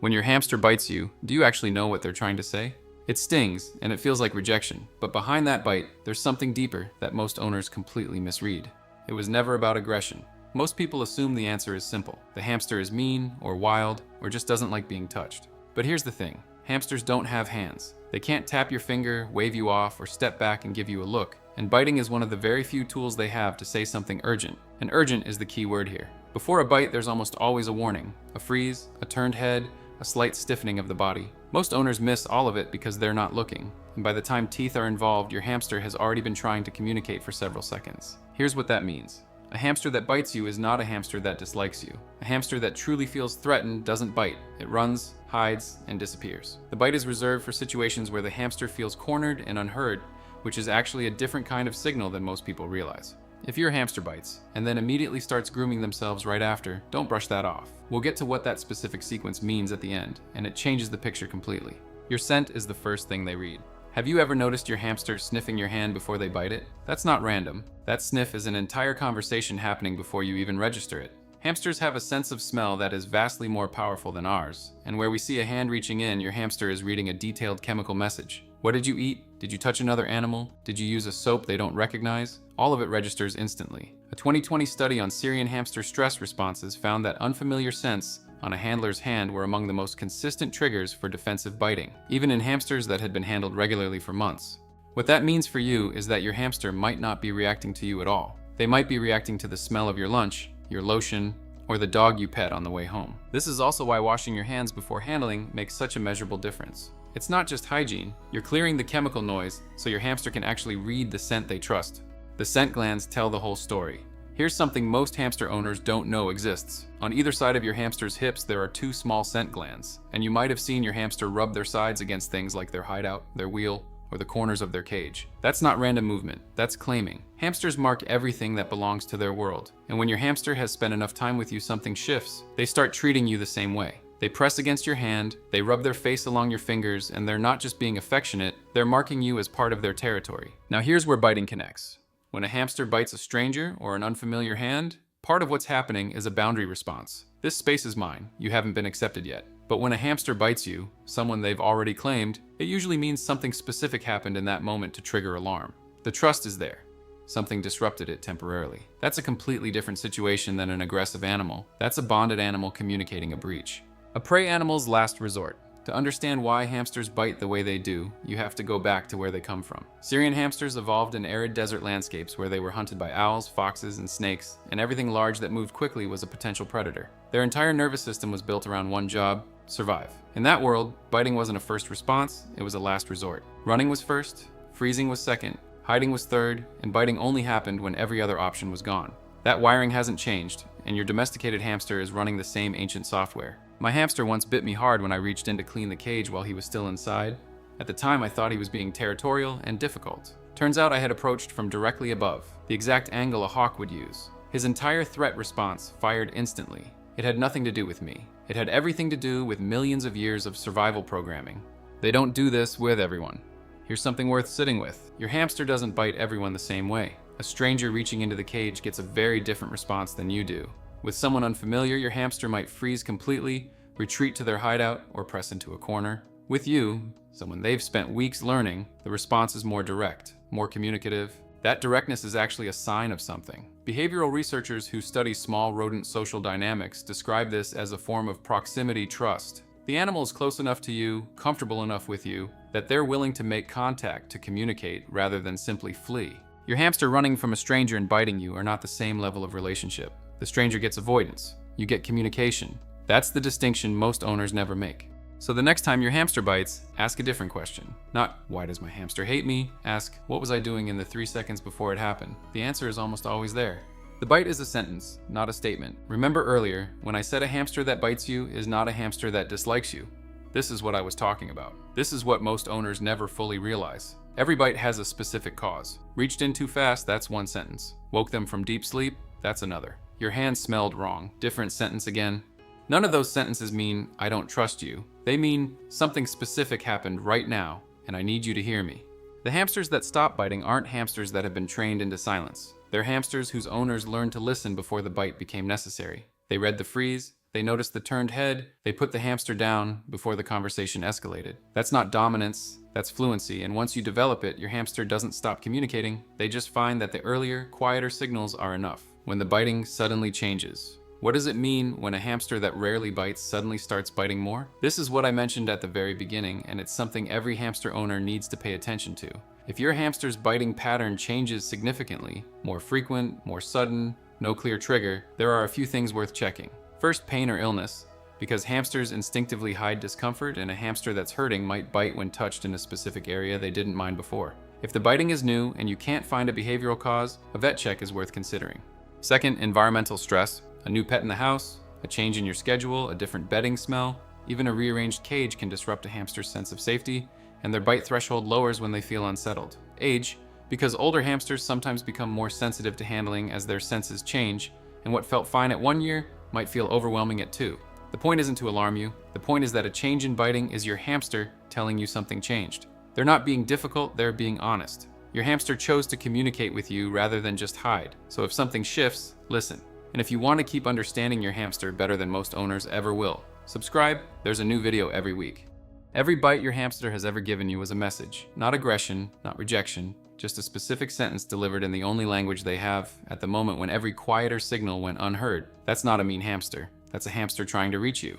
When your hamster bites you, do you actually know what they're trying to say? It stings, and it feels like rejection, but behind that bite, there's something deeper that most owners completely misread. It was never about aggression. Most people assume the answer is simple. The hamster is mean, or wild, or just doesn't like being touched. But here's the thing. Hamsters don't have hands. They can't tap your finger, wave you off, or step back and give you a look. And biting is one of the very few tools they have to say something urgent. And urgent is the key word here. Before a bite, there's almost always a warning. A freeze, a turned head, a slight stiffening of the body. Most owners miss all of it because they're not looking. And by the time teeth are involved, your hamster has already been trying to communicate for several seconds. Here's what that means. A hamster that bites you is not a hamster that dislikes you. A hamster that truly feels threatened doesn't bite. It runs, hides, and disappears. The bite is reserved for situations where the hamster feels cornered and unheard, which is actually a different kind of signal than most people realize. If your hamster bites, and then immediately starts grooming themselves right after, don't brush that off. We'll get to what that specific sequence means at the end, and it changes the picture completely. Your scent is the first thing they read. Have you ever noticed your hamster sniffing your hand before they bite it? That's not random. That sniff is an entire conversation happening before you even register it. Hamsters have a sense of smell that is vastly more powerful than ours, and where we see a hand reaching in, your hamster is reading a detailed chemical message. What did you eat? Did you touch another animal? Did you use a soap they don't recognize? All of it registers instantly. A 2020 study on Syrian hamster stress responses found that unfamiliar scents on a handler's hand were among the most consistent triggers for defensive biting, even in hamsters that had been handled regularly for months. What that means for you is that your hamster might not be reacting to you at all. They might be reacting to the smell of your lunch, your lotion, or the dog you pet on the way home. This is also why washing your hands before handling makes such a measurable difference. It's not just hygiene, you're clearing the chemical noise so your hamster can actually read the scent they trust. The scent glands tell the whole story. Here's something most hamster owners don't know exists. On either side of your hamster's hips, there are two small scent glands, and you might have seen your hamster rub their sides against things like their hideout, their wheel, or the corners of their cage. That's not random movement, that's claiming. Hamsters mark everything that belongs to their world, and when your hamster has spent enough time with you, something shifts. They start treating you the same way. They press against your hand, they rub their face along your fingers, and they're not just being affectionate, they're marking you as part of their territory. Now here's where biting connects. When a hamster bites a stranger or an unfamiliar hand, part of what's happening is a boundary response. This space is mine, you haven't been accepted yet. But when a hamster bites you, someone they've already claimed, it usually means something specific happened in that moment to trigger alarm. The trust is there. Something disrupted it temporarily. That's a completely different situation than an aggressive animal. That's a bonded animal communicating a breach. A prey animal's last resort. To understand why hamsters bite the way they do, you have to go back to where they come from. Syrian hamsters evolved in arid desert landscapes where they were hunted by owls, foxes, and snakes, and everything large that moved quickly was a potential predator. Their entire nervous system was built around one job: survive. In that world, biting wasn't a first response, it was a last resort. Running was first, freezing was second, hiding was third, and biting only happened when every other option was gone. That wiring hasn't changed, and your domesticated hamster is running the same ancient software. My hamster once bit me hard when I reached in to clean the cage while he was still inside. At the time, I thought he was being territorial and difficult. Turns out I had approached from directly above, the exact angle a hawk would use. His entire threat response fired instantly. It had nothing to do with me. It had everything to do with millions of years of survival programming. They don't do this with everyone. Here's something worth sitting with. Your hamster doesn't bite everyone the same way. A stranger reaching into the cage gets a very different response than you do. With someone unfamiliar, your hamster might freeze completely, retreat to their hideout, or press into a corner. With you, someone they've spent weeks learning, the response is more direct, more communicative. That directness is actually a sign of something. Behavioral researchers who study small rodent social dynamics describe this as a form of proximity trust. The animal is close enough to you, comfortable enough with you, that they're willing to make contact to communicate rather than simply flee. Your hamster running from a stranger and biting you are not the same level of relationship. The stranger gets avoidance. You get communication. That's the distinction most owners never make. So the next time your hamster bites, ask a different question. Not, why does my hamster hate me? Ask, what was I doing in the 3 seconds before it happened? The answer is almost always there. The bite is a sentence, not a statement. Remember earlier, when I said a hamster that bites you is not a hamster that dislikes you. This is what I was talking about. This is what most owners never fully realize. Every bite has a specific cause. Reached in too fast, that's one sentence. Woke them from deep sleep, that's another. Your hand smelled wrong, different sentence again. None of those sentences mean, I don't trust you. They mean, something specific happened right now, and I need you to hear me. The hamsters that stop biting aren't hamsters that have been trained into silence. They're hamsters whose owners learned to listen before the bite became necessary. They read the freeze, They noticed the turned head, they put the hamster down before the conversation escalated. That's not dominance, that's fluency, and once you develop it, your hamster doesn't stop communicating. They just find that the earlier, quieter signals are enough. When the biting suddenly changes. What does it mean when a hamster that rarely bites suddenly starts biting more? This is what I mentioned at the very beginning, and it's something every hamster owner needs to pay attention to. If your hamster's biting pattern changes significantly, more frequent, more sudden, no clear trigger, there are a few things worth checking. First, pain or illness, because hamsters instinctively hide discomfort, and a hamster that's hurting might bite when touched in a specific area they didn't mind before. If the biting is new and you can't find a behavioral cause, a vet check is worth considering. Second, environmental stress. A new pet in the house, a change in your schedule, a different bedding smell, even a rearranged cage can disrupt a hamster's sense of safety, and their bite threshold lowers when they feel unsettled. Age, because older hamsters sometimes become more sensitive to handling as their senses change, and what felt fine at 1 year might feel overwhelming at 2. The point isn't to alarm you. The point is that a change in biting is your hamster telling you something changed. They're not being difficult, they're being honest. Your hamster chose to communicate with you rather than just hide. So if something shifts, listen. And if you want to keep understanding your hamster better than most owners ever will, subscribe. There's a new video every week. Every bite your hamster has ever given you is a message. Not aggression, not rejection, just a specific sentence delivered in the only language they have at the moment when every quieter signal went unheard. That's not a mean hamster. That's a hamster trying to reach you.